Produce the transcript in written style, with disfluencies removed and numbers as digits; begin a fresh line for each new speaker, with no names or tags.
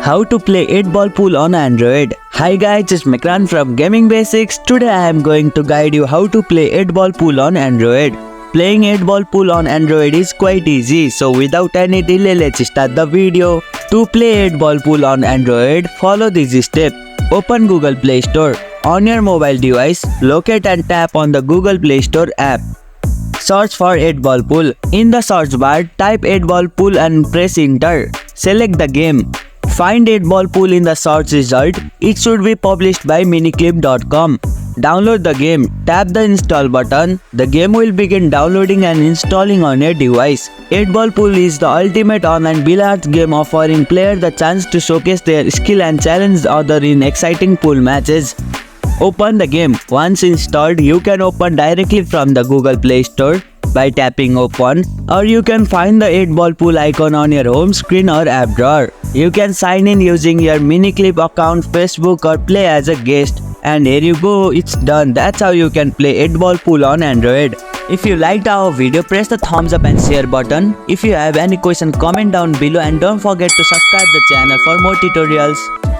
How to play 8-ball pool on Android. Hi guys, it's Mikran from Gaming Basics. Today I am going to guide you how to play 8-ball pool on Android. Playing 8-ball pool on Android is quite easy, so without any delay let's start the video. To play 8-ball pool on Android, follow this step. Open Google Play Store. On your mobile device, locate and tap on the Google Play Store app. Search for 8-ball pool. In the search bar, type 8-ball pool and press enter. Select the game. Find 8-ball pool in the search result. It should be published by miniclip.com. Download the game. Tap the install button. The game will begin downloading and installing on your device. 8-ball pool is the ultimate online billiards game offering players the chance to showcase their skill and challenge others in exciting pool matches. Open the game. Once installed, you can open directly from the Google Play Store by tapping open, or you can find the 8-ball pool icon on your home screen or app drawer. You can sign in using your Miniclip account, Facebook, or play as a guest. And here you go, it's done. That's how you can play 8-ball pool on Android. If you liked our video, press the thumbs up and share button. If you have any question, comment down below and don't forget to subscribe the channel for more tutorials.